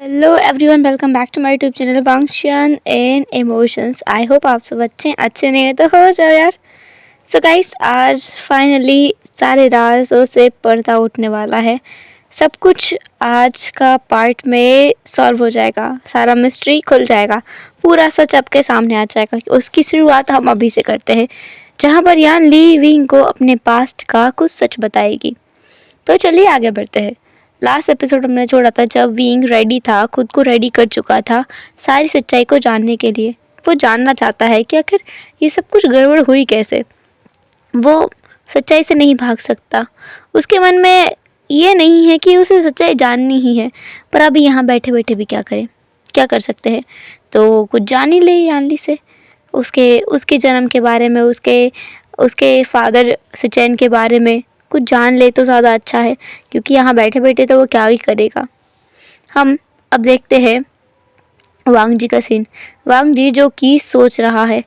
Hello everyone, welcome back to my YouTube channel function and emotions. I hope आप सब अच्छे नहीं है तो हो जाओ यार। सो गाइस, आज फाइनली सारे राज़ों से पर्दा उठने वाला है। सब कुछ आज का पार्ट में सॉल्व हो जाएगा, सारा मिस्ट्री खुल जाएगा, पूरा सच आपके सामने आ जाएगा। उसकी शुरुआत हम अभी से करते हैं, जहाँ पर यान ली विंग को अपने पास्ट का कुछ सच बताएगी। तो चलिए आगे बढ़ते हैं। लास्ट एपिसोड हमने छोड़ा था जब विंग रेडी था, खुद को रेडी कर चुका था सारी सच्चाई को जानने के लिए। वो जानना चाहता है कि आखिर ये सब कुछ गड़बड़ हुई कैसे। वो सच्चाई से नहीं भाग सकता। उसके मन में ये नहीं है कि उसे सच्चाई जाननी ही है, पर अभी यहाँ बैठे बैठे भी क्या करें, क्या कर सकते हैं। तो कुछ जान ही ले यानली से, उसके उसके जन्म के बारे में, उसके उसके फादर सचैन के बारे में कुछ जान ले तो ज़्यादा अच्छा है, क्योंकि यहाँ बैठे बैठे तो वो क्या ही करेगा। हम अब देखते हैं वांग जी का सीन। वांग जी जो कि सोच रहा है,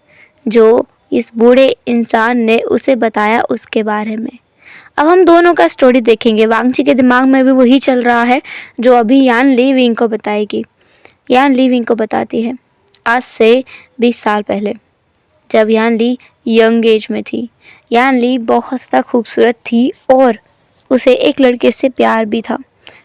जो इस बूढ़े इंसान ने उसे बताया उसके बारे में। अब हम दोनों का स्टोरी देखेंगे। वांग जी के दिमाग में भी वही चल रहा है जो अभी यान ली विंग को बताएगी। यान ली विंग को बताती है आज से 20 साल पहले, जब यान ली यंग एज में थी। यान ली बहुत ज़्यादा खूबसूरत थी और उसे एक लड़के से प्यार भी था।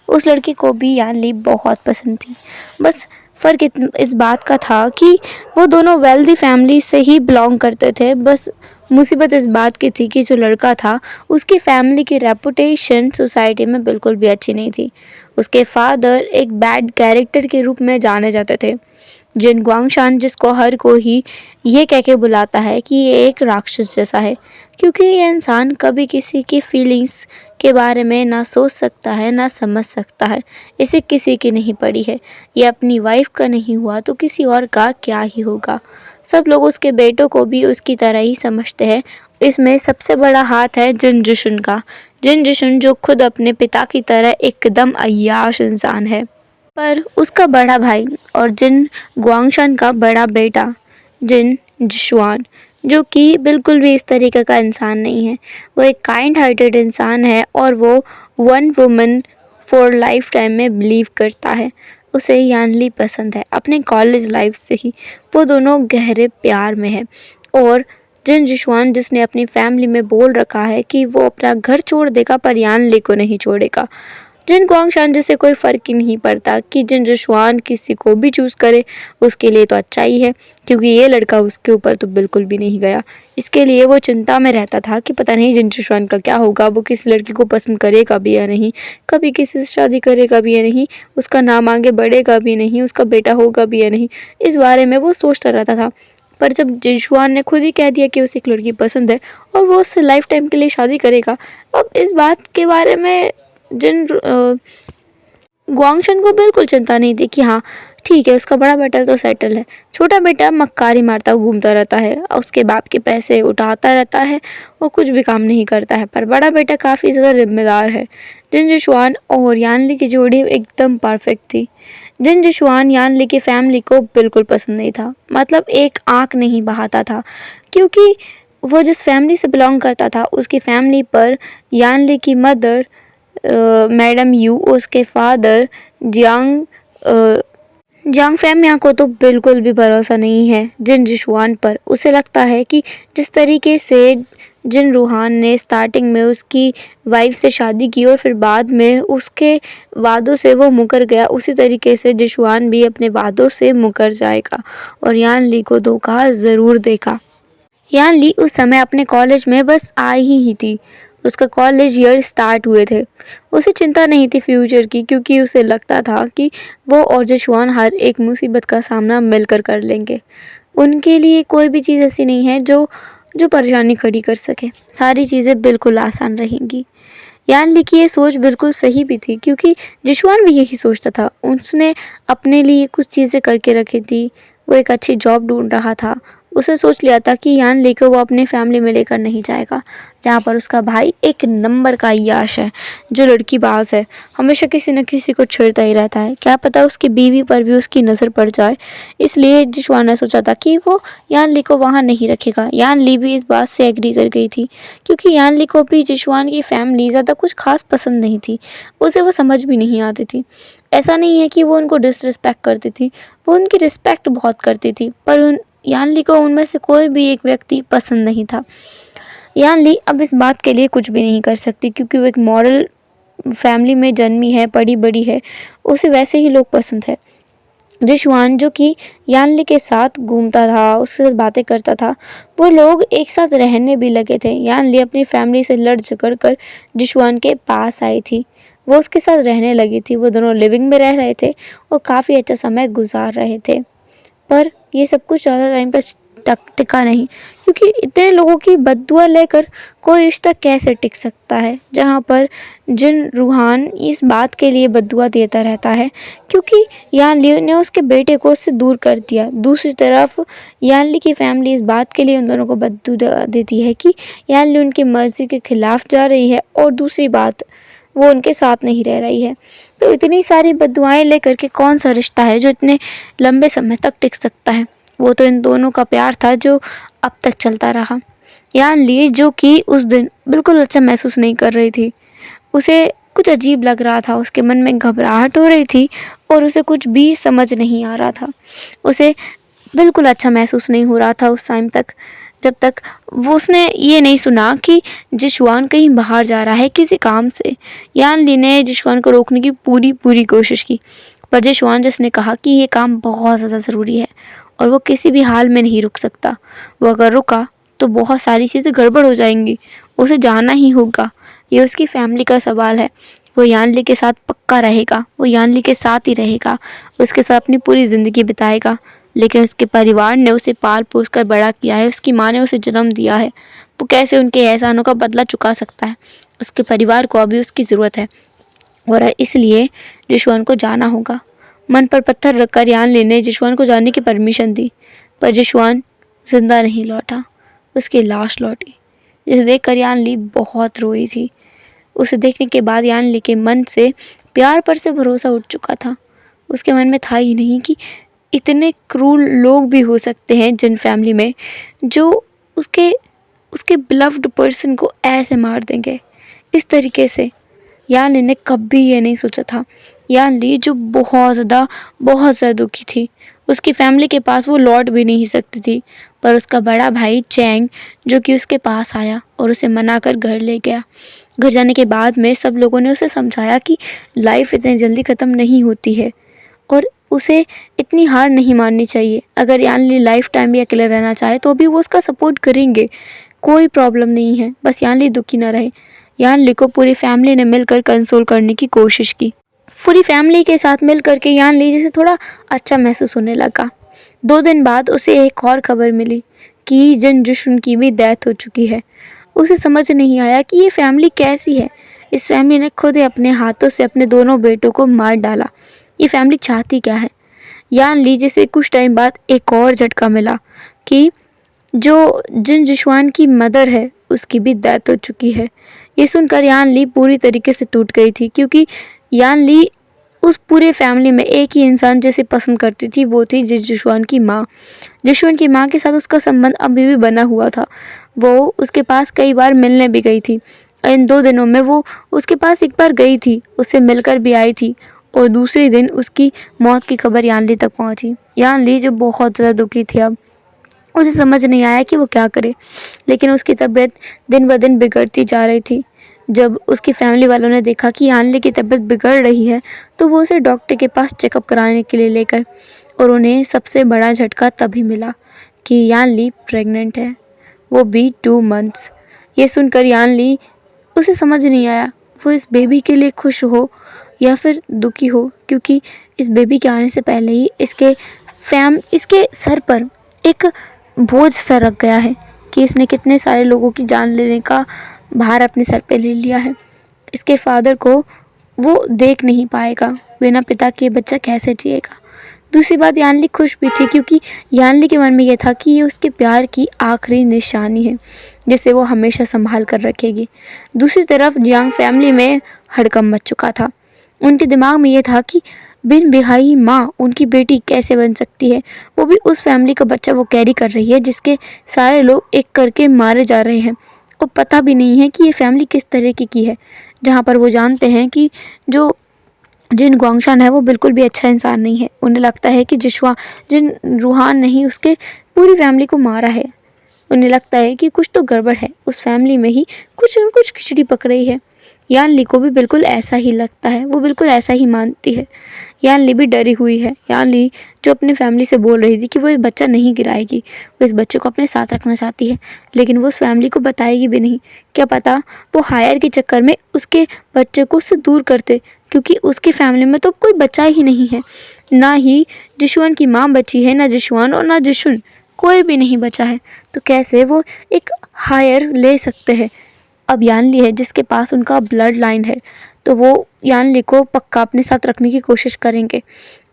उस लड़की को भी यान ली बहुत पसंद थी। बस फ़र्क इस बात का था कि वो दोनों वेल्दी फैमिली से ही बिलोंग करते थे। बस मुसीबत इस बात की थी कि जो लड़का था, उसकी फैमिली की रेपुटेशन सोसाइटी में बिल्कुल भी अच्छी नहीं थी। उसके फादर एक बैड कैरेक्टर के रूप में जाने जाते थे। जिन गुआंगशान, जिसको हर कोई ये कह के बुलाता है कि ये एक राक्षस जैसा है, क्योंकि ये इंसान कभी किसी की फीलिंग्स के बारे में ना सोच सकता है ना समझ सकता है। इसे किसी की नहीं पड़ी है। ये अपनी वाइफ का नहीं हुआ तो किसी और का क्या ही होगा। सब लोग उसके बेटों को भी उसकी तरह ही समझते हैं। इसमें सबसे बड़ा हाथ है जिन जुशन का। जिन जुशन जो खुद अपने पिता की तरह एकदम अय्याश इंसान है, पर उसका बड़ा भाई और जिन गुआंगशान का बड़ा बेटा जिन जिशुआन, जो कि बिल्कुल भी इस तरीके का इंसान नहीं है। वो एक काइंड हार्टेड इंसान है और वो one woman for life time में बिलीव करता है। उसे यानली पसंद है अपने कॉलेज लाइफ से ही। वो दोनों गहरे प्यार में है। और जिन जिशुआन, जिसने अपनी फैमिली में बोल रखा है कि वो अपना घर छोड़ देगा पर यानली को नहीं छोड़ेगा। जिन गुआंगशान, जिसे कोई फ़र्क ही नहीं पड़ता कि जिन जिशुआन किसी को भी चूज़ करे, उसके लिए तो अच्छा ही है, क्योंकि ये लड़का उसके ऊपर तो बिल्कुल भी नहीं गया। इसके लिए वो चिंता में रहता था कि पता नहीं जिन जिशुआन का क्या होगा, वो किस लड़की को पसंद करेगा भी या नहीं, कभी किसी से शादी करेगा भी या नहीं, उसका नाम आगे बढ़ेगा भी नहीं, उसका बेटा होगा भी या नहीं। इस बारे में वो सोचता रहता था। पर जब जिशुआन ने खुद ही कह दिया कि उसे एक लड़की पसंद है और वो उससे लाइफ टाइम के लिए शादी करेगा, अब इस बात के बारे में जिन गुआंगशन को बिल्कुल चिंता नहीं थी कि हाँ ठीक है, उसका बड़ा बेटा तो सेटल है। छोटा बेटा मक्कारी मारता घूमता रहता है, उसके बाप के पैसे उठाता रहता है और कुछ भी काम नहीं करता है। पर बड़ा बेटा काफ़ी ज़्यादा जिम्मेदार है। जिन जिशुआन और यानली की जोड़ी एकदम परफेक्ट थी। जिन जिशुआन यानली की फैमिली को बिल्कुल पसंद नहीं था, मतलब एक आँख नहीं बहाता था, क्योंकि वो जिस फैमिली से बिलोंग करता था उसकी फैमिली पर यानली की मदर मैडम यू, उसके फादर जियांग जियांग फैमिया को तो बिल्कुल भी भरोसा नहीं है जिन जिशुआन पर। उसे लगता है कि जिस तरीके से जिन रूहान ने स्टार्टिंग में उसकी वाइफ से शादी की और फिर बाद में उसके वादों से वो मुकर गया, उसी तरीके से जिशुआन भी अपने वादों से मुकर जाएगा और यान ली को धोखा ज़रूर देगा। यान ली उस समय अपने कॉलेज में बस आई ही थी। उसका कॉलेज ईयर स्टार्ट हुए थे। उसे चिंता नहीं थी फ्यूचर की, क्योंकि उसे लगता था कि वो और जिशुआन हर एक मुसीबत का सामना मिलकर कर लेंगे। उनके लिए कोई भी चीज़ ऐसी नहीं है जो जो परेशानी खड़ी कर सके। सारी चीज़ें बिल्कुल आसान रहेंगी। यान ली की ये सोच बिल्कुल सही भी थी, क्योंकि जिशुआन भी यही सोचता था। उसने अपने लिए कुछ चीज़ें करके रखी थी। वो एक अच्छी जॉब ढूंढ रहा था। उसने सोच लिया था कि यान ली को वो अपने फैमिली में लेकर नहीं जाएगा, जहाँ पर उसका भाई एक नंबर का याश है, जो लड़कीबाज है, हमेशा किसी न किसी को छेड़ता ही रहता है। क्या पता उसकी बीवी पर भी उसकी नज़र पड़ जाए। इसलिए जिशवान ने सोचा था कि वो यान ली को वहाँ नहीं रखेगा। यान ली भी इस बात से एग्री कर गई थी, क्योंकि यान ली को भी जिशवान की फैमिली ज़्यादा कुछ खास पसंद नहीं थी, उसे वो समझ भी नहीं आती थी। ऐसा नहीं है कि वो उनको डिसरिस्पेक्ट करती थी, वो उनकी रिस्पेक्ट बहुत करती थी, पर यान ली को उनमें से कोई भी एक व्यक्ति पसंद नहीं था। यान ली अब इस बात के लिए कुछ भी नहीं कर सकती, क्योंकि वो एक मॉडल फैमिली में जन्मी है, पड़ी बड़ी है, उसे वैसे ही लोग पसंद है। जिशवान जो कि यान ली के साथ घूमता था, उसके साथ बातें करता था, वो लोग एक साथ रहने भी लगे थे। यान ली अपनी फैमिली से लड़ झगड़ कर जिशवान के पास आई थी, वो उसके साथ रहने लगी थी। वो दोनों लिविंग में रह रहे थे और काफ़ी अच्छा समय गुजार रहे थे। पर ये सब कुछ ज़्यादा टाइम तक टिका नहीं, क्योंकि इतने लोगों की बद्दुआ लेकर कोई रिश्ता कैसे टिक सकता है, जहाँ पर जिन रूहान इस बात के लिए बद्दुआ देता रहता है क्योंकि यान ली ने उसके बेटे को उससे दूर कर दिया। दूसरी तरफ यान ली की फैमिली इस बात के लिए उन दोनों को बद्दुआ देती है कि यान ली उनकी मर्ज़ी के खिलाफ़ जा रही है, और दूसरी बात वो उनके साथ नहीं रह रही है। तो इतनी सारी बद्दुआएं लेकर के कौन सा रिश्ता है जो इतने लंबे समय तक टिक सकता है। वो तो इन दोनों का प्यार था जो अब तक चलता रहा। यान ली जो कि उस दिन बिल्कुल अच्छा महसूस नहीं कर रही थी, उसे कुछ अजीब लग रहा था, उसके मन में घबराहट हो रही थी और उसे कुछ भी समझ नहीं आ रहा था। उसे बिल्कुल अच्छा महसूस नहीं हो रहा था उस टाइम तक, जब तक वो उसने ये नहीं सुना कि जिशवान कहीं बाहर जा रहा है किसी काम से। यान ली ने जिशवान को रोकने की पूरी कोशिश की, पर जिशवान जिसने कहा कि ये काम बहुत ज़्यादा ज़रूरी है और वो किसी भी हाल में नहीं रुक सकता। वो अगर रुका तो बहुत सारी चीज़ें गड़बड़ हो जाएंगी, उसे जाना ही होगा। ये उसकी फैमिली का सवाल है। वो यान ली के साथ पक्का रहेगा, वो यान ली के साथ ही रहेगा, उसके साथ अपनी पूरी ज़िंदगी बिताएगा। लेकिन उसके परिवार ने उसे पाल पोस कर बड़ा किया है, उसकी माँ ने उसे जन्म दिया है, वो कैसे उनके एहसानों का बदला चुका सकता है। उसके परिवार को अभी उसकी ज़रूरत है और इसलिए जिशवान को जाना होगा। मन पर पत्थर रखकर यान ली ने जिशवान को जाने की परमिशन दी, पर जिशवान जिंदा नहीं लौटा, उसकी लाश लौटी, जिसे देखकर यान ली बहुत रोई थी। उसे देखने के बाद यान ली के मन से प्यार पर से भरोसा उठ चुका था। उसके मन में था ही नहीं कि इतने क्रूर लोग भी हो सकते हैं जिन फैमिली में, जो उसके उसके बिलव्ड पर्सन को ऐसे मार देंगे इस तरीके से। यान ली ने कभी ये नहीं सोचा था। यान ली जो बहुत ज़्यादा दुखी थी, उसकी फैमिली के पास वो लौट भी नहीं सकती थी, पर उसका बड़ा भाई चैंग जो कि उसके पास आया और उसे मना कर घर ले गया। घर जाने के बाद में सब लोगों ने उसे समझाया कि लाइफ इतनी जल्दी ख़त्म नहीं होती है और उसे इतनी हार नहीं माननी चाहिए। अगर यान ली लाइफ टाइम भी अकेले रहना चाहे तो भी वो उसका सपोर्ट करेंगे, कोई प्रॉब्लम नहीं है, बस यान ली दुखी ना रहे। यान ली को पूरी फैमिली ने मिलकर कंसोल करने की कोशिश की। पूरी फैमिली के साथ मिल करके यान ली जैसे थोड़ा अच्छा महसूस होने लगा। 2 दिन बाद उसे एक और खबर मिली कि जिन जुश्न की भी डेथ हो चुकी है। उसे समझ नहीं आया कि ये फैमिली कैसी है। इस फैमिली ने खुद ही अपने हाथों से अपने दोनों बेटों को मार डाला। ये फैमिली चाहती क्या है। यान ली जिसे कुछ टाइम बाद एक और झटका मिला कि जो जिन जिशवान की मदर है उसकी भी डेथ हो चुकी है। ये सुनकर यान ली पूरी तरीके से टूट गई थी, क्योंकि यान ली उस पूरे फैमिली में एक ही इंसान जिसे पसंद करती थी, वो थी जिशवान की माँ। जिशवान की माँ के साथ उसका संबंध अभी भी बना हुआ था। वो उसके पास कई बार मिलने भी गई थी। इन 2 दिनों में वो उसके पास एक बार गई थी, उससे मिलकर भी आई थी, और दूसरे दिन उसकी मौत की खबर यान ली तक पहुंची। यान ली जो बहुत ज़्यादा दुखी थी, अब उसे समझ नहीं आया कि वो क्या करे, लेकिन उसकी तबीयत दिन ब दिन बिगड़ती जा रही थी। जब उसकी फैमिली वालों ने देखा कि यान ली की तबीयत बिगड़ रही है, तो वो उसे डॉक्टर के पास चेकअप कराने के लिए लेकर, और उन्हें सबसे बड़ा झटका तभी मिला कि यान ली प्रेग्नेंट है, वो भी 2 मंथ्स। ये सुनकर यान ली उसे समझ नहीं आया वो इस बेबी के लिए खुश हो या फिर दुखी हो, क्योंकि इस बेबी के आने से पहले ही इसके सर पर एक बोझ सा रख गया है कि इसने कितने सारे लोगों की जान लेने का भार अपने सर पे ले लिया है। इसके फादर को वो देख नहीं पाएगा, बिना पिता के बच्चा कैसे जिएगा। दूसरी बात, यानली खुश भी थी क्योंकि यानली के मन में यह था कि ये उसके प्यार की आखिरी निशानी है जिसे वो हमेशा संभाल कर रखेगी। दूसरी तरफ जियांग फैमिली में हड़कंप मच चुका था। उनके दिमाग में ये था कि बिन बिहाई माँ उनकी बेटी कैसे बन सकती है, वो भी उस फैमिली का बच्चा वो कैरी कर रही है जिसके सारे लोग एक करके मारे जा रहे हैं। और पता भी नहीं है कि ये फैमिली किस तरह की है, जहाँ पर वो जानते हैं कि जो जिन गुआंगशान है वो बिल्कुल भी अच्छा इंसान नहीं है। उन्हें लगता है कि जिन रूहान ने ही उसके पूरी फैमिली को मारा है। उन्हें लगता है कि कुछ तो गड़बड़ है, उस फैमिली में ही कुछ न कुछ खिचड़ी पक रही है। यान ली को भी बिल्कुल ऐसा ही लगता है, वो बिल्कुल ऐसा ही मानती है। यान ली भी डरी हुई है। यान ली जो अपनी फैमिली से बोल रही थी कि वो ये बच्चा नहीं गिराएगी, वो इस बच्चे को अपने साथ रखना चाहती है, लेकिन वो उस फैमिली को बताएगी भी नहीं। क्या पता वो हायर के चक्कर में उसके बच्चे को उससे दूर करते, क्योंकि उसकी फैमिली में तो कोई बच्चा ही नहीं है। ना ही जिशुआन की माँ बची है, ना जिशुआन और ना जिशुन, कोई भी नहीं बचा है। तो कैसे वो एक हायर ले सकते हैं। अब यानली है जिसके पास उनका ब्लड लाइन है, तो वो यानली को पक्का अपने साथ रखने की कोशिश करेंगे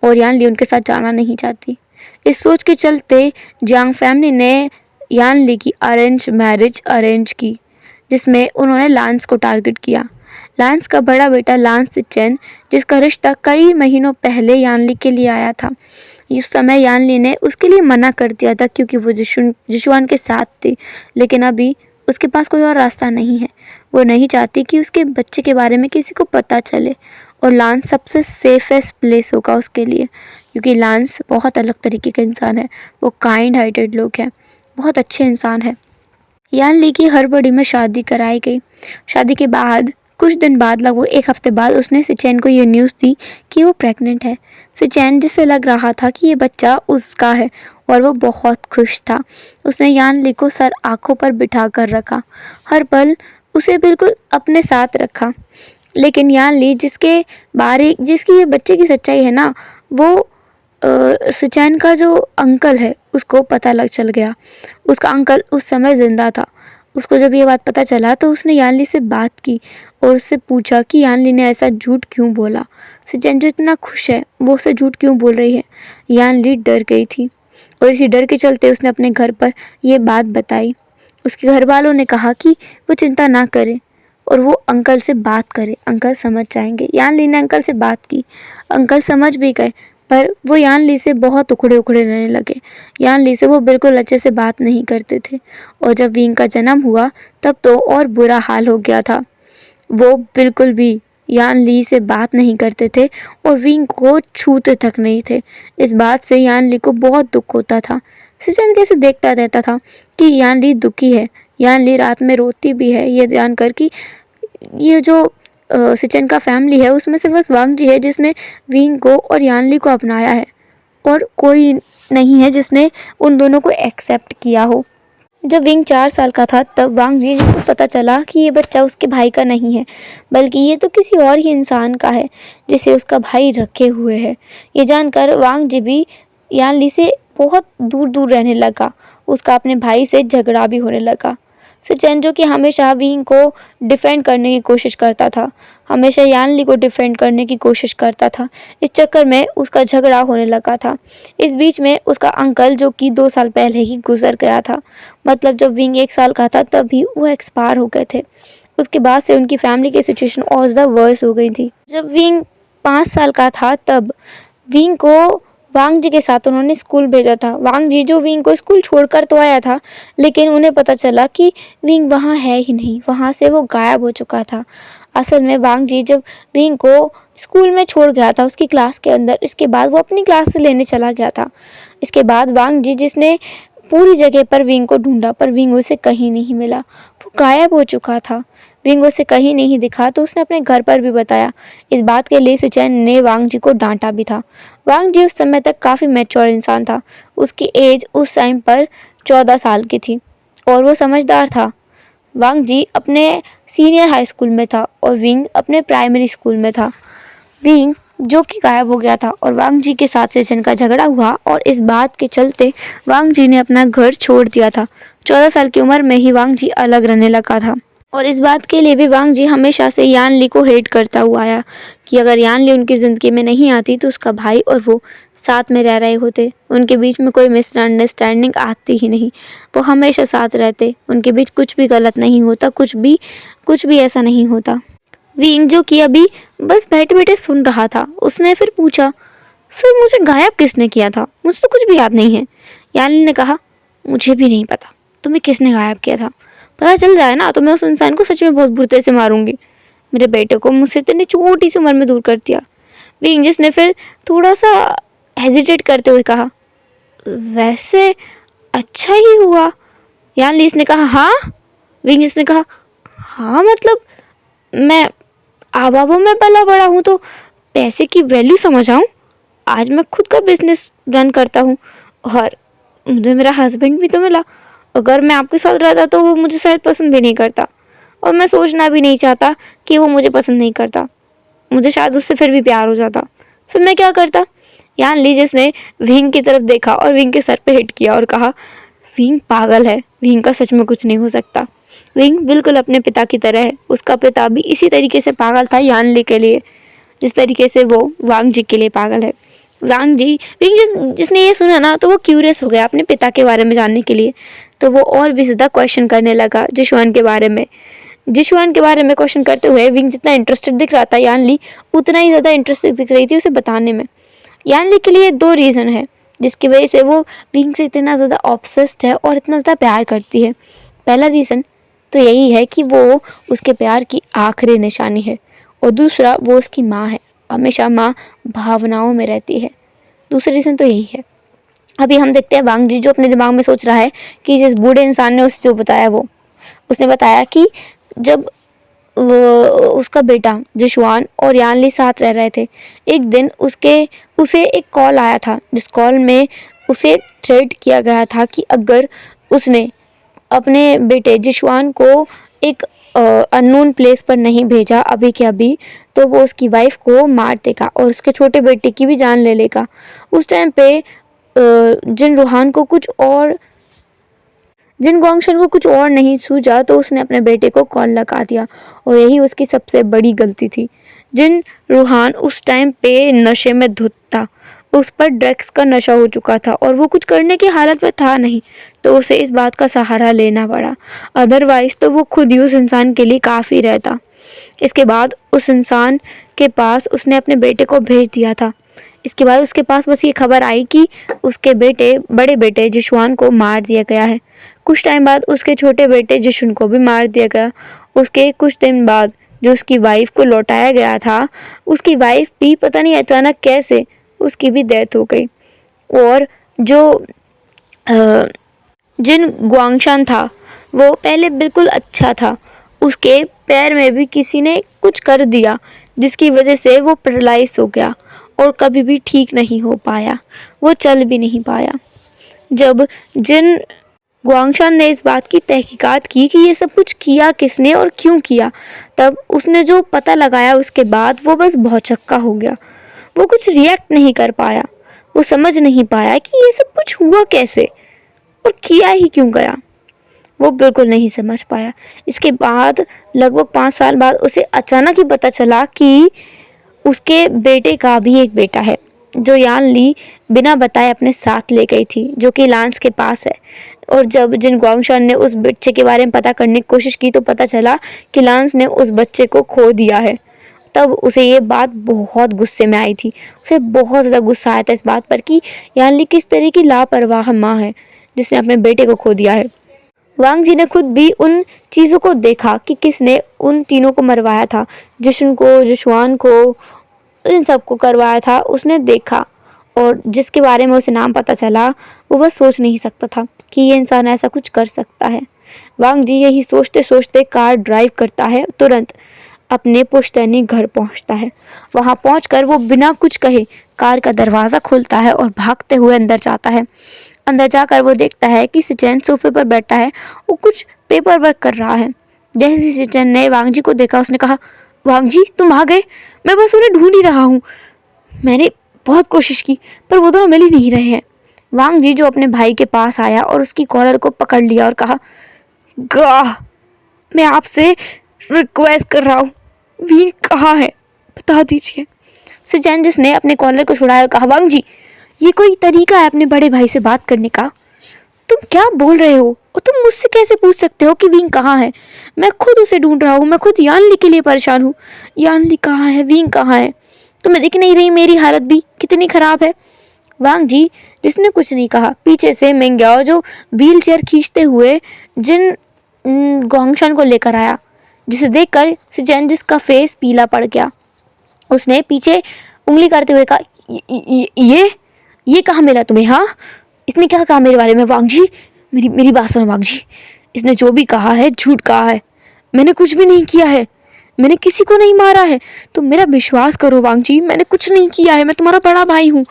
और यानली उनके साथ जाना नहीं चाहती। इस सोच के चलते जियांग फैमिली ने यानली की अरेंज मैरिज अरेंज की, जिसमें उन्होंने लांस को टारगेट किया। लांस का बड़ा बेटा लांस चेन, जिसका रिश्ता कई महीनों पहले यानली के लिए आया था। इस समय यानली ने उसके लिए मना कर दिया था क्योंकि वो जिशुआन के साथ थी, लेकिन अभी उसके पास कोई और रास्ता नहीं है। वो नहीं चाहती कि उसके बच्चे के बारे में किसी को पता चले, और लांस सबसे सेफेस्ट प्लेस होगा उसके लिए, क्योंकि लांस बहुत अलग तरीके का इंसान है। वो काइंड हार्टेड लोग हैं, बहुत अच्छे इंसान है। यानली की हड़बड़ी में शादी कराई गई। शादी के बाद कुछ दिन बाद, लगभग एक हफ्ते बाद, उसने सिचैन को ये न्यूज़ दी कि वो प्रेग्नेंट है। सिचैन, जिसे लग रहा था कि ये बच्चा उसका है, और वो बहुत खुश था। उसने यानली को सर आंखों पर बिठा कर रखा, हर पल उसे बिल्कुल अपने साथ रखा। लेकिन यानली जिसकी ये बच्चे की सच्चाई है ना, वो सिचैन का जो अंकल है उसको चल गया। उसका अंकल उस समय ज़िंदा था। उसको जब ये बात पता चला तो उसने यानली से बात की और उससे पूछा कि यानली ने ऐसा झूठ क्यों बोला। सिचैन जो इतना खुश है वो उससे झूठ क्यों बोल रही है। यानली डर गई थी और इसी डर के चलते उसने अपने घर पर ये बात बताई। उसके घर वालों ने कहा कि वो चिंता ना करे और वो अंकल से बात करे, अंकल समझ जाएंगे। यानली ने अंकल से बात की, अंकल समझ भी गए, पर वो यानली से बहुत उखड़े रहने लगे। यानली से वो बिल्कुल अच्छे से बात नहीं करते थे, और जब विंग का जन्म हुआ तब तो और बुरा हाल हो गया था। वो बिल्कुल भी यानली से बात नहीं करते थे और विंग को छूते तक नहीं थे। इस बात से यानली को बहुत दुख होता था। सिचन कैसे देखता रहता था कि यानली दुखी है। यानली रात में रोती भी है, ये जानकर कि ये जो सिचन का फैमिली है उसमें से बस वांग जी है जिसने विंग को और यानली को अपनाया है, और कोई नहीं है जिसने उन दोनों को एक्सेप्ट किया हो। जब विंग 4 साल का था तब वांग जी को पता चला कि ये बच्चा उसके भाई का नहीं है, बल्कि ये तो किसी और ही इंसान का है जिसे उसका भाई रखे हुए है। ये जानकर वांग जी भी यानली से बहुत दूर रहने लगा। उसका अपने भाई से झगड़ा भी होने लगा। सिचेन, जो कि हमेशा विंग को डिफेंड करने की कोशिश करता था, हमेशा यानली को डिफेंड करने की कोशिश करता था, इस चक्कर में उसका झगड़ा होने लगा था। इस बीच में उसका अंकल, जो कि 2 साल पहले ही गुजर गया था, मतलब जब विंग 1 साल का था तभी वो एक्सपायर हो गए थे। उसके बाद से उनकी फैमिली की सिचुएशन और ज़्यादा वर्स हो गई थी। जब विंग 5 साल का था तब विंग को वांग जी के साथ उन्होंने स्कूल भेजा था। वांग जी जो विंग को स्कूल छोड़कर तो आया था, लेकिन उन्हें पता चला कि विंग वहाँ है ही नहीं, वहाँ से वो गायब हो चुका था। असल में वांग जी जब विंग को स्कूल में छोड़ गया था उसकी क्लास के अंदर, इसके बाद वो अपनी क्लास से लेने चला गया था। इसके बाद वांग जी जिसने पूरी जगह पर विंग को ढूंढा, पर विंग उसे कहीं नहीं मिला, वो गायब हो चुका था। विंग उसे कहीं नहीं दिखा तो उसने अपने घर पर भी बताया। इस बात के लिए सिचेन ने वांग जी को डांटा भी था। वांग जी उस समय तक काफ़ी मैच्योर इंसान था। उसकी एज उस टाइम पर 14 साल की थी और वो समझदार था। वांग जी अपने सीनियर हाई स्कूल में था और विंग अपने प्राइमरी स्कूल में था। विंग जो कि गायब हो गया था और वांग जी के साथ सिचेन का झगड़ा हुआ, और इस बात के चलते वांग जी ने अपना घर छोड़ दिया था। 14 साल की उम्र में ही वांग जी अलग रहने लगा था। और इस बात के लिए भी वांग जी हमेशा से यान ली को हेट करता हुआ आया कि अगर यान ली उनकी ज़िंदगी में नहीं आती तो उसका भाई और वो साथ में रह रहे होते, उनके बीच में कोई मिसअंडरस्टैंडिंग आती ही नहीं, वो हमेशा साथ रहते, उनके बीच कुछ भी गलत नहीं होता, कुछ भी ऐसा नहीं होता। विंग जो कि अभी बस बैठे बैठे सुन रहा था, उसने फिर पूछा, फिर मुझे गायब किसने किया था? मुझे तो कुछ भी याद नहीं है। यान ली ने कहा, मुझे भी नहीं पता तुम्हें किसने गायब किया था। पता चल जाए ना तो मैं उस इंसान को सच में बहुत बुरे से मारूंगी। मेरे बेटे को मुझसे इतनी छोटी सी उम्र में दूर कर दिया। विंगजिस ने फिर थोड़ा सा हेजिटेट करते हुए कहा, वैसे अच्छा ही हुआ। यान लीस ने कहा, हाँ? विंगजिस ने कहा, हाँ मतलब मैं आबाबों में पला बड़ा हूँ तो पैसे की वैल्यू समझ आऊँ। आज मैं खुद का बिजनेस रन करता हूँ और मुझे मेरा हस्बैंड भी तो मिला। अगर मैं आपके साथ रहता तो वो मुझे शायद पसंद भी नहीं करता और मैं सोचना भी नहीं चाहता कि वो मुझे पसंद नहीं करता। मुझे शायद उससे फिर भी प्यार हो जाता। फिर मैं क्या करता? यान लीजिस ने विंग की तरफ देखा और विंग के सर पे हिट किया और कहा, विंग पागल है, विंग का सच में कुछ नहीं हो सकता। विंग बिल्कुल अपने पिता की तरह है। उसका पिता भी इसी तरीके से पागल था यान ली के लिए, जिस तरीके से वो वांग जी के लिए पागल है। वांग जी विंग जिसने ये सुना ना तो वो क्यूरियस हो गया अपने पिता के बारे में जानने के लिए। तो वो और भी ज़्यादा क्वेश्चन करने लगा जिशुआन के बारे में। जिशुआन के बारे में क्वेश्चन करते हुए विंग जितना इंटरेस्टेड दिख रहा था यान ली उतना ही ज़्यादा इंटरेस्टेड दिख रही थी उसे बताने में। यान ली के लिए दो रीज़न है जिसकी वजह से वो विंग से इतना ज़्यादा ऑब्सेस्ड है और इतना ज़्यादा प्यार करती है। पहला रीज़न तो यही है कि वो उसके प्यार की आखिरी निशानी है और दूसरा वो उसकी माँ है। हमेशा माँ भावनाओं में रहती है। दूसरा रीज़न तो यही है। अभी हम देखते हैं वांग जी जो अपने दिमाग में सोच रहा है कि जिस बूढ़े इंसान ने उसे जो बताया वो उसने बताया कि जब वो उसका बेटा जिशुआन और यानली साथ रह रहे थे, एक दिन उसे एक कॉल आया था जिस कॉल में उसे थ्रेट किया गया था कि अगर उसने अपने बेटे जिशुआन को एक अननोन प्लेस पर नहीं भेजा अभी के अभी तो वो उसकी वाइफ को मार देगा और उसके छोटे बेटे की भी जान ले लेगा। उस टाइम पे जिन रूहान को कुछ और जिन गोंगशन को कुछ और नहीं सूझा तो उसने अपने बेटे को कॉल लगा दिया और यही उसकी सबसे बड़ी गलती थी। जिन रूहान उस टाइम पे नशे में धुत था, उस पर ड्रग्स का नशा हो चुका था और वो कुछ करने की हालत में था नहीं, तो उसे इस बात का सहारा लेना पड़ा। अदरवाइज तो वो खुद ही उस इंसान के लिए काफ़ी रहता। इसके बाद उस इंसान के पास उसने अपने बेटे को भेज दिया था। इसके बाद उसके पास बस ये खबर आई कि उसके बड़े बेटे जिशुआन को मार दिया गया है। कुछ टाइम बाद उसके छोटे बेटे जिशुन को भी मार दिया गया। उसके कुछ दिन बाद जो उसकी वाइफ को लौटाया गया था, उसकी वाइफ भी पता नहीं अचानक कैसे उसकी भी डेथ हो गई। और जो जिन गुआंगशान था वो पहले बिल्कुल अच्छा था। उसके पैर में भी किसी ने कुछ कर दिया जिसकी वजह से वो पैरालाइज हो गया और कभी भी ठीक नहीं हो पाया, वो चल भी नहीं पाया। जब जिन गुआंगशान ने इस बात की तहकीकात की कि ये सब कुछ किया किसने और क्यों किया, तब उसने जो पता लगाया उसके बाद वो बस भौचक्का हो गया। वो कुछ रिएक्ट नहीं कर पाया, वो समझ नहीं पाया कि ये सब कुछ हुआ कैसे और किया ही क्यों गया। वो बिल्कुल नहीं समझ पाया। इसके बाद लगभग 5 साल बाद उसे अचानक ही पता चला कि उसके बेटे का भी एक बेटा है जो यान ली बिना बताए अपने साथ ले गई थी, जो कि लांस के पास है। और जब जिन गुआंगशान ने उस बच्चे के बारे में पता करने की कोशिश की तो पता चला कि लांस ने उस बच्चे को खो दिया है। तब उसे ये बात बहुत गुस्से में आई थी। उसे बहुत ज़्यादा गुस्सा आया था इस बात पर कि यान ली किस तरह की लापरवाह माँ है जिसने अपने बेटे को खो दिया है। वांग जी ने खुद भी उन चीज़ों को देखा कि किसने उन तीनों को मरवाया था, जिशुन को, जिशुआन को, इन सबको करवाया था। उसने देखा और जिसके बारे में उसे नाम पता चला वो बस सोच नहीं सकता था कि ये इंसान ऐसा कुछ कर सकता है। वांग जी यही सोचते सोचते कार ड्राइव करता है, तुरंत अपने पुश्तैनी घर पहुंचता है। वहां पहुंचकर वो बिना कुछ कहे कार का दरवाज़ा खोलता है और भागते हुए अंदर जाता है। अंदर जाकर वो देखता है कि सिचेन सोफे पर बैठा है, वो कुछ पेपर वर्क कर रहा है। जैसे ही सिचेन ने वांग जी को देखा उसने कहा, वांग जी तुम आ गए, मैं बस उन्हें ढूंढ ही रहा हूँ। मैंने बहुत कोशिश की पर वो दोनों मिल ही नहीं रहे हैं। वांग जी जो अपने भाई के पास आया और उसकी कॉलर को पकड़ लिया और कहा, गाह मैं आपसे रिक्वेस्ट कर रहा हूँ, वीन कहाँ है, बता दीजिए। सिचेंजिस ने अपने कॉलर को छुड़ाया और कहा, वांग जी, ये कोई तरीका है अपने बड़े भाई से बात करने का? तुम क्या बोल रहे हो? और तुम मुझसे कैसे पूछ सकते हो कि विंग कहाँ है? मैं खुद उसे ढूंढ रहा हूँ, मैं खुद यानली के लिए परेशान हूँ। यानली कहाँ है, विंग कहाँ है? तुम्हें दिख नहीं रही मेरी हालत भी कितनी खराब है? वांग जी, जिसने कुछ नहीं कहा, पीछे से मेंग्याओ जो व्हील चेयर खींचते हुए जिन गोंगशान को लेकर आया, जिसे देखकर सिचेंजिस का फेस पीला पड़ गया। उसने पीछे उंगली करते हुए कहा, ये कहाँ मिला तुम्हें? हाँ, इसने क्या कहा मेरे बारे में? वांग जी, मेरी बात सुनो वांग जी, इसने जो भी कहा है झूठ कहा है। मैंने कुछ भी नहीं किया है, मैंने किसी को नहीं मारा है। तुम मेरा विश्वास करो वांग जी, मैंने कुछ नहीं किया है, मैं तुम्हारा बड़ा भाई हूँ।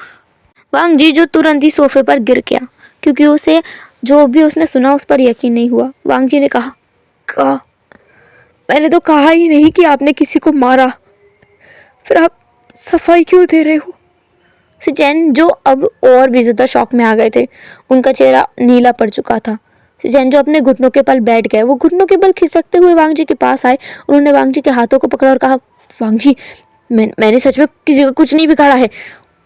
वांग जी जो तुरंत ही सोफे पर गिर गया, क्योंकि उसे जो भी उसने सुना उस पर यकीन नहीं हुआ। वांग जी ने कहा, मैंने तो कहा ही नहीं कि आपने किसी को मारा, फिर आप सफाई क्यों दे रहे हो? सिचेन जो अब और भी ज्यादा शॉक में आ गए थे, उनका चेहरा नीला पड़ चुका था। सिचेन जो अपने घुटनों के बल बैठ गए, वो घुटनों के बल खिसकते हुए वांग जी के पास आए। उन्होंने वांग जी के हाथों को पकड़ा और कहा, वांग जी, मैंने सच में किसी का कुछ नहीं बिगाड़ा है,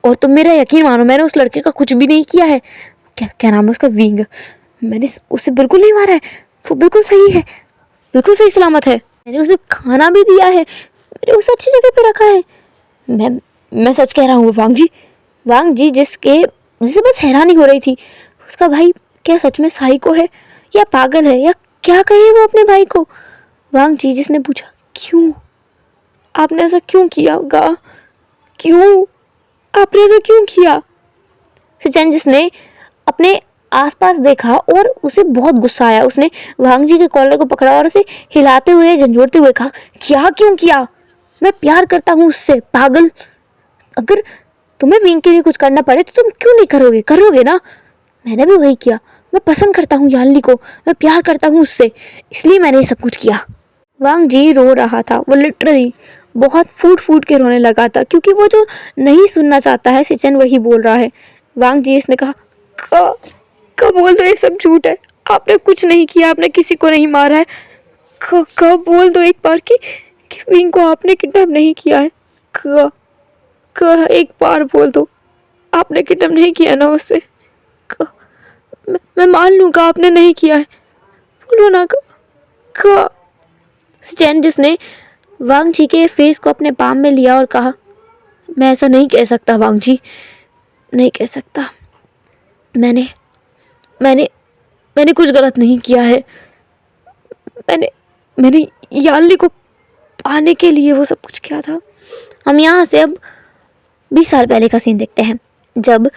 और तुम मेरा यकीन मानो, मैंने उस लड़के का कुछ भी नहीं किया है। क्या नाम है उसका? विंग। मैंने उसे बिल्कुल नहीं मारा है, वो बिल्कुल सही है, बिल्कुल सही सलामत है। मैंने उसे खाना भी दिया है, मैंने उसे अच्छी जगह पे रखा है। मैं सच कह रहा हूँ वांग जी। वांग जी जिसे बस हैरानी हो रही थी, उसका भाई क्या सच में साइको है या पागल है, या क्या कहे वो अपने भाई को? वांग जी जिसने पूछा, क्यों आपने ऐसा क्यों किया होगा? क्यों आपने ऐसा क्यों किया? सिचेन जिसने अपने आसपास देखा और उसे बहुत गुस्सा आया। उसने वांग जी के कॉलर को पकड़ा और उसे हिलाते हुए झंझोड़ते हुए कहा, क्या क्यों किया? मैं प्यार करता हूँ उससे, पागल। अगर तुम्हें विंग के लिए कुछ करना पड़े तो तुम क्यों नहीं करोगे ना? मैंने भी वही किया। मैं पसंद करता हूँ यानली को, मैं प्यार करता हूँ उससे, इसलिए मैंने ये सब कुछ किया। वांग जी रो रहा था, वो लिटरली बहुत फूट फूट के रोने लगा था, क्योंकि वो जो नहीं सुनना चाहता है सिचन वही बोल रहा है। वांग जी इसने कहा, कब बोल दो ये सब झूठ है, आपने कुछ नहीं किया, आपने किसी को नहीं मारा है। कब बोल दो एक बार कि विंग को आपने किडनैप नहीं किया है। एक बार बोल दो आपने किडनैप नहीं किया ना उससे। मैं मान लूंगा आपने नहीं किया है, बोलो ना। स्टैन जिसने वांग जी के फेस को अपने पाम में लिया और कहा, मैं ऐसा नहीं कह सकता वांग जी, नहीं कह सकता। मैंने मैंने मैंने कुछ गलत नहीं किया है। मैंने यानली को पाने के लिए वो सब कुछ किया था। हम यहाँ से अब 20 साल पहले का सीन देखते हैं, जब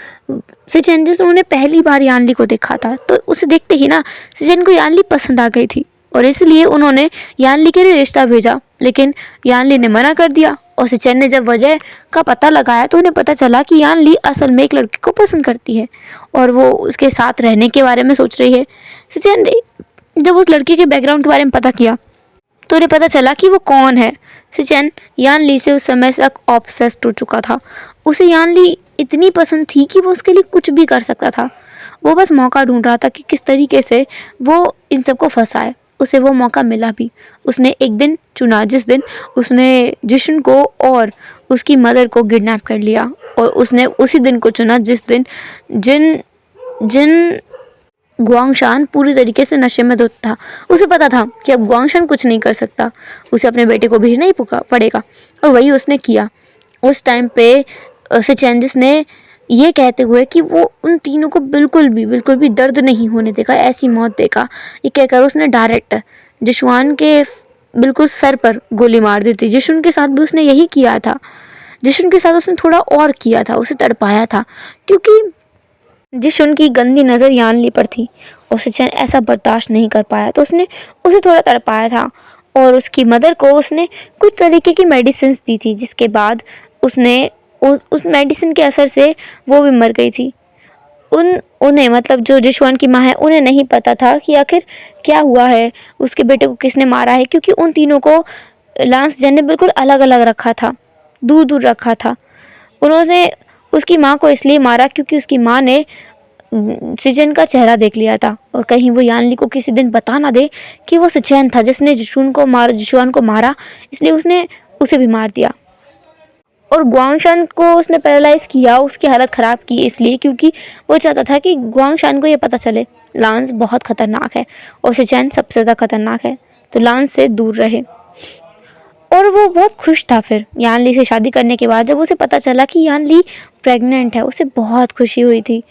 सिचेन जिन्होंने पहली बार यानली को देखा था, तो उसे देखते ही ना सिचेन को यानली पसंद आ गई थी, और इसलिए उन्होंने यानली के लिए रिश्ता भेजा। लेकिन यानली ने मना कर दिया, और सिचेन ने जब वजह का पता लगाया तो उन्हें पता चला कि यानली असल में एक लड़के को पसंद करती है और वो उसके साथ रहने के बारे में सोच रही है। सिचेन ने जब उस लड़के के बैकग्राउंड के बारे में पता किया तो उन्हें पता चला कि वो कौन है। सिचेन यानली से उस समय तक ऑब्सेस्ड हो चुका था। उसे यानली इतनी पसंद थी कि वो उसके लिए कुछ भी कर सकता था। वो बस मौका ढूंढ रहा था कि किस तरीके से वो इन सबको फंसाए। उसे वो मौका मिला भी। उसने एक दिन चुना जिस दिन उसने जिशन को और उसकी मदर को किडनैप कर लिया, और उसने उसी दिन को चुना जिस दिन जिन गुआंगशान पूरी तरीके से नशे में धुत था। उसे पता था कि अब गुआंगशान कुछ नहीं कर सकता, उसे अपने बेटे को भेजना ही पड़ेगा, और वही उसने किया। उस टाइम पे सिचेंजिस ने ये कहते हुए कि वो उन तीनों को बिल्कुल भी दर्द नहीं होने देगा, ऐसी मौत देगा, ये कहकर उसने डायरेक्ट जिशुआन के बिल्कुल सर पर गोली मार दी थी। जिशुन के साथ भी उसने यही किया था। जिशुन के साथ उसने थोड़ा और किया था, उसे तड़पाया था, क्योंकि जिशुन की गंदी नज़र यानली पर थी और सिचेन ऐसा बर्दाश्त नहीं कर पाया, तो उसने उसे थोड़ा तड़पाया था। और उसकी मदर को उसने कुछ तरीके की मेडिसिन दी थी, जिसके बाद उसने उस मेडिसिन के असर से वो भी मर गई थी। उन्हें मतलब जो जिशुआन की माँ है, उन्हें नहीं पता था कि आखिर क्या हुआ है, उसके बेटे को किसने मारा है, क्योंकि उन तीनों को लांस जन ने बिल्कुल अलग अलग रखा था, दूर दूर रखा था। उन्होंने उसकी माँ को इसलिए मारा क्योंकि उसकी माँ ने सिचेन का चेहरा देख लिया था और कहीं वो यानली को किसी दिन बता ना दे कि वो सिचेन था जिसने जिशुआन को मारा, इसलिए उसने उसे भी मार दिया। और गुआंगशान को उसने पैरालाइज किया, उसकी हालत ख़राब की इसलिए क्योंकि वो चाहता था कि गुआंगशान को ये पता चले लांस बहुत ख़तरनाक है और सिचेन सबसे ज़्यादा खतरनाक है, तो लांस से दूर रहे। और वो बहुत खुश था फिर यानली से शादी करने के बाद। जब उसे पता चला कि यानली प्रेग्नेंट है, उसे बहुत खुशी हुई थी।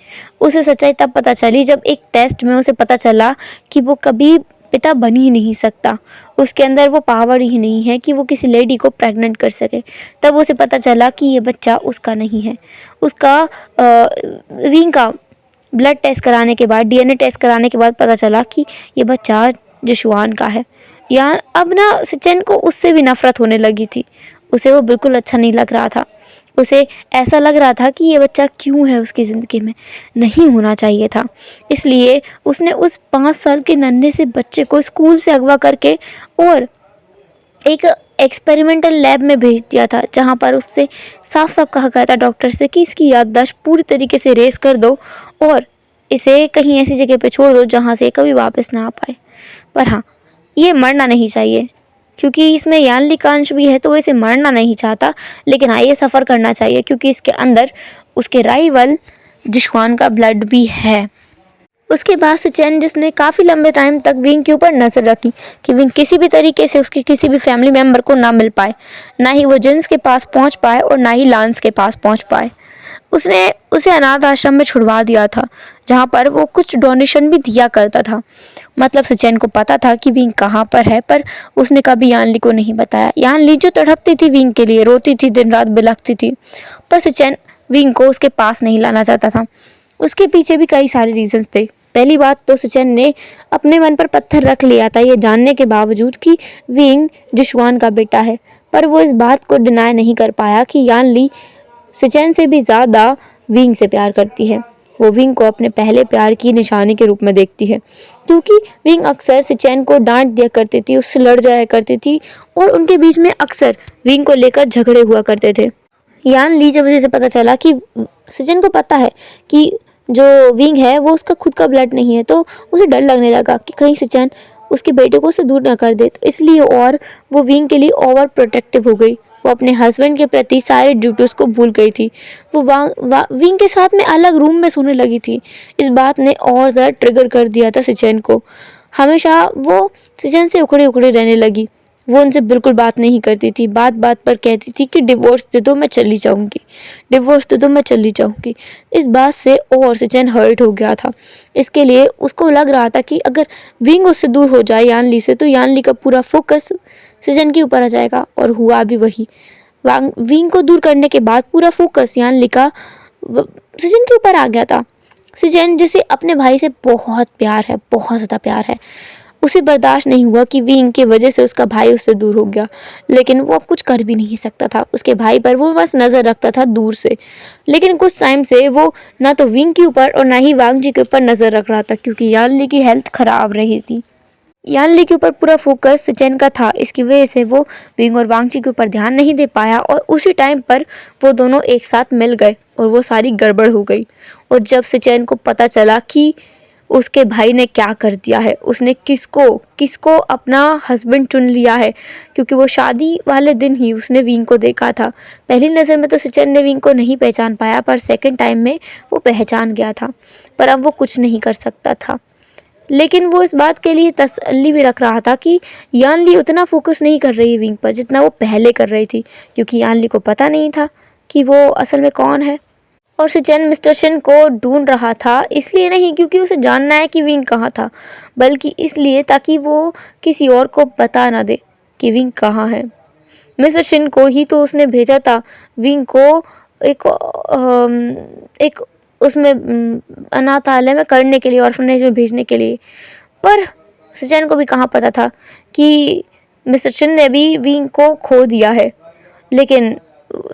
उसे सच्चाई तब पता चली जब एक टेस्ट में उसे पता चला कि वो कभी पिता बन ही नहीं सकता, उसके अंदर वो पावर ही नहीं है कि वो किसी लेडी को प्रेग्नेंट कर सके। तब उसे पता चला कि ये बच्चा उसका नहीं है, उसका विंग का ब्लड टेस्ट कराने के बाद, डीएनए टेस्ट कराने के बाद पता चला कि ये बच्चा जिशुआन का है। या अब ना सिचेन को उससे भी नफरत होने लगी थी, उसे वो बिल्कुल अच्छा नहीं लग रहा था। उसे ऐसा लग रहा था कि ये बच्चा क्यों है उसकी ज़िंदगी में, नहीं होना चाहिए था। इसलिए उसने उस 5 साल के नन्हे से बच्चे को स्कूल से अगवा करके और एक एक्सपेरिमेंटल लैब में भेज दिया था, जहाँ पर उससे साफ साफ कहा गया था डॉक्टर से कि इसकी याददाश्त पूरी तरीके से रेस कर दो और इसे कहीं ऐसी जगह पे छोड़ दो जहाँ से कभी वापस ना आ पाए। पर हाँ, ये मरना नहीं चाहिए क्योंकि इसमें यानली का अंश भी है, तो वो इसे मरना नहीं चाहता, लेकिन हाँ ये सफ़र करना चाहिए क्योंकि इसके अंदर उसके राइवल जिशुआन का ब्लड भी है। उसके बाद से चैन जिसने काफ़ी लंबे टाइम तक विंग के ऊपर नज़र रखी कि विंग किसी भी तरीके से उसके किसी भी फैमिली मेम्बर को ना मिल पाए, ना ही वो जिन्स के पास पहुंच पाए और ना ही लांस के पास पहुंच पाए। उसने उसे अनाथ आश्रम में छुड़वा दिया था, जहाँ पर वो कुछ डोनेशन भी दिया करता था। मतलब सिचेन को पता था कि विंग कहाँ पर है, पर उसने कभी यानली को नहीं बताया। यानली जो तड़पती थी विंग के लिए, रोती थी, दिन रात बिलखती थी, पर सिचेन विंग को उसके पास नहीं लाना चाहता था। उसके पीछे भी कई सारे रीजंस थे। पहली बात तो सिचेन ने अपने मन पर पत्थर रख लिया था ये जानने के बावजूद कि विंग जिशुआन का बेटा है, पर वो इस बात को डिनाई नहीं कर पाया कि यानली सिचेन से भी ज़्यादा विंग से प्यार करती है। वो विंग को अपने पहले प्यार की निशानी के रूप में देखती है, क्योंकि विंग अक्सर सिचेन को डांट दिया करती थी, उससे लड़ जाया करती थी और उनके बीच में अक्सर विंग को लेकर झगड़े हुआ करते थे। यान ली जब उसे पता चला कि सिचेन को पता है कि जो विंग है वो उसका खुद का ब्लड नहीं है, तो उसे डर लगने लगा कि कहीं सिचेन उसके बेटे को उससे दूर ना कर दे, तो इसलिए और वो विंग के लिए ओवर प्रोटेक्टिव हो गई। वो अपने हस्बैंड के प्रति सारे ड्यूटीज को भूल गई थी। वो विंग के साथ में अलग रूम में सोने लगी थी। इस बात ने और ज़्यादा ट्रिगर कर दिया था सिचेन को। हमेशा वो सिचेन से उखड़े उखड़े रहने लगी। वो उनसे बिल्कुल बात नहीं करती थी, बात बात पर कहती थी कि डिवोर्स दे दो मैं चली जाऊंगी, डिवोर्स दे दो मैं चली जाऊंगी। इस बात से और सिचेन हर्ट हो गया था। इसके लिए उसको लग रहा था कि अगर विंग उससे दूर हो जाए यानली से, तो यानली का पूरा फोकस सिचेन के ऊपर आ जाएगा, और हुआ भी वही। विंग को दूर करने के बाद पूरा फोकस यानली का सिचेन के ऊपर आ गया था। सिचेन जिसे अपने भाई से बहुत प्यार है, बहुत ज़्यादा प्यार है, उसे बर्दाश्त नहीं हुआ कि विंग की वजह से उसका भाई उससे दूर हो गया, लेकिन वो अब कुछ कर भी नहीं सकता था उसके भाई पर। वो बस नज़र रखता था दूर से, लेकिन कुछ टाइम से वो ना तो विंग के ऊपर और ना ही वांग जी के ऊपर नज़र रख रहा था, क्योंकि यानली की हेल्थ ख़राब रही थी। यानली के ऊपर पूरा फोकस सिचेन का था, इसकी वजह से वो विंग और वांगची के ऊपर ध्यान नहीं दे पाया, और उसी टाइम पर वो दोनों एक साथ मिल गए और वो सारी गड़बड़ हो गई। और जब सिचेन को पता चला कि उसके भाई ने क्या कर दिया है, उसने किसको किसको अपना हस्बैंड चुन लिया है, क्योंकि वो शादी वाले दिन ही उसने विंग को देखा था। पहली नज़र में तो सिचेन ने विंग को नहीं पहचान पाया, पर सेकंड टाइम में वो पहचान गया था। पर अब वो कुछ नहीं कर सकता था, लेकिन वो इस बात के लिए तसल्ली भी रख रहा था कि यानली उतना फोकस नहीं कर रही है विंग पर जितना वो पहले कर रही थी, क्योंकि यानली को पता नहीं था कि वो असल में कौन है। और सिचेन मिस्टर शिन को ढूंढ रहा था, इसलिए नहीं क्योंकि उसे जानना है कि विंग कहाँ था, बल्कि इसलिए ताकि वो किसी और को बता ना दे कि विंग कहाँ है। मिस्टर शिन को ही तो उसने भेजा था विंग को एक उसमें अनाथालय में करने के लिए, ऑर्फनेज में भेजने के लिए। पर सिचेन को भी कहाँ पता था कि मिस्टर शिन ने भी विंग को खो दिया है, लेकिन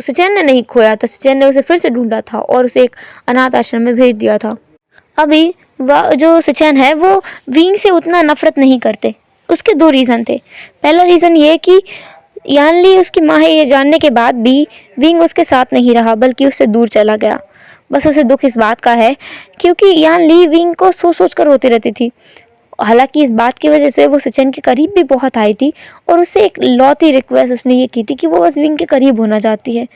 सिचेन ने नहीं खोया था। सिचेन ने उसे फिर से ढूंढा था और उसे एक अनाथ आश्रम में भेज दिया था। अभी जो सिचेन है वो विंग से उतना नफरत नहीं करते। उसके 2 रीज़न थे। पहला रीज़न ये कि यानली उसकी माँ है ये जानने के बाद भी विंग उसके साथ नहीं रहा, बल्कि उससे दूर चला गया। बस उसे दुख इस बात का है क्योंकि यान ली विंग को सोच सोच कर रोती रहती थी। हालांकि इस बात की वजह से वो सिचन के करीब भी बहुत आई थी और उससे एक लौती रिक्वेस्ट उसने ये की थी कि वो बस विंग के करीब होना चाहती है।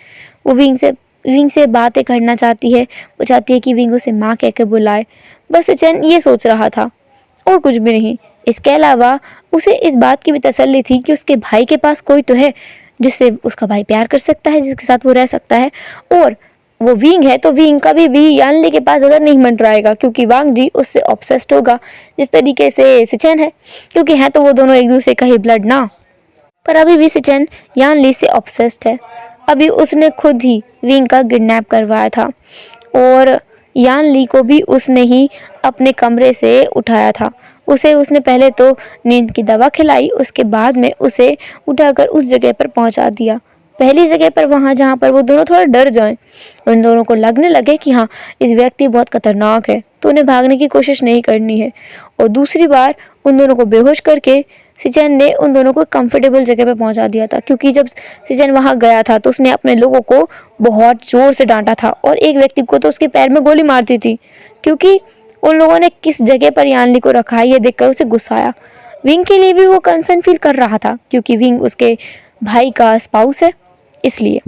वो विंग से बातें करना चाहती है। वो चाहती है कि विंग उसे माँ कह के बुलाए। बस सिचन ये सोच रहा था और कुछ भी नहीं। इसके अलावा उसे इस बात की भी तसल्ली थी कि उसके भाई के पास कोई तो है जिससे उसका भाई प्यार कर सकता है, जिसके साथ वो रह सकता है। और वो विंग है तो विंग कभी भी यानली के पास ज़्यादा नहीं मंडराएगा क्योंकि वांग जी उससे ऑब्सेस्ड होगा जिस तरीके से सिचन है, क्योंकि हैं तो वो दोनों एक दूसरे का ही ब्लड ना। पर अभी भी सिचन यानली से ऑब्सेस्ड है। अभी उसने खुद ही विंग का किडनैप करवाया था और यानली को भी उसने ही अपने कमरे से उठाया था। उसने पहले तो नींद की दवा खिलाई, उसके बाद में उसे उठाकर उस जगह पर पहुंचा दिया, पहली जगह पर, वहाँ जहाँ पर वो दोनों थोड़ा डर जाएं। उन दोनों को लगने लगे कि हाँ इस व्यक्ति बहुत खतरनाक है तो उन्हें भागने की कोशिश नहीं करनी है। और दूसरी बार उन दोनों को बेहोश करके सिचन ने उन दोनों को कंफर्टेबल जगह पर पहुंचा दिया था, क्योंकि जब सिचन वहाँ गया था तो उसने अपने लोगों को बहुत ज़ोर से डांटा था और एक व्यक्ति को तो उसके पैर में गोली मारती थी, क्योंकि उन लोगों ने किस जगह पर यानली को रखा है ये देखकर उसे गुस्सा आया। विंग के लिए भी वो कंसर्न फील कर रहा था क्योंकि विंग उसके भाई का स्पाउस है, इसलिए।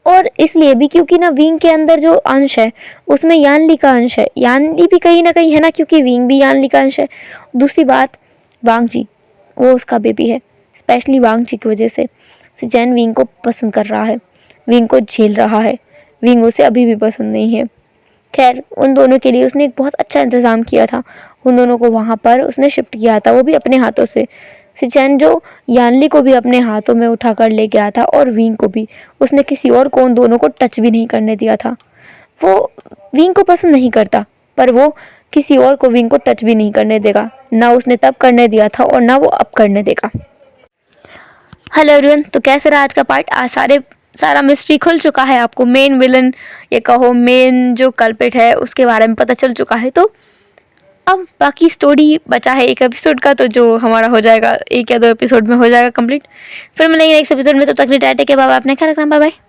और इसलिए भी क्योंकि ना विंग के अंदर जो अंश है उसमें यानली का अंश है, यानली भी कहीं ना कहीं है ना, क्योंकि विंग भी यानली का अंश है। दूसरी बात, वांग जी वो उसका बेबी है। स्पेशली वांग जी की वजह से सिचन विंग को पसंद कर रहा है, विंग को झेल रहा है। विंग उसे अभी भी पसंद नहीं है। खैर उन दोनों के लिए उसने एक बहुत अच्छा इंतज़ाम किया था। उन दोनों को वहाँ पर उसने शिफ्ट किया था, वो भी अपने हाथों से। सिचन जो यानली को भी अपने हाथों में उठा कर ले गया था और विंग को भी। उसने किसी और को उन दोनों को टच भी नहीं करने दिया था। वो विंग को पसंद नहीं करता पर वो किसी और को विंग को टच भी नहीं करने देगा, ना उसने तब करने दिया था और ना वो अब करने देगा। हेलो एवरीवन, तो कैसे रहा आज का पार्ट? आज सारा मिस्ट्री खुल चुका है, आपको मेन विलन ये कहो मेन जो कल्प्रिट है उसके बारे में पता चल चुका है। तो अब बाकी स्टोरी बचा है एक एपिसोड का, तो जो हमारा हो जाएगा 1 या 2 एपिसोड में हो जाएगा कंप्लीट। फिर मिलेंगे नेक्स्ट एपिसोड में, तब तक रिटायर के बाबा अपने ख्याल रखना, बाय बाय।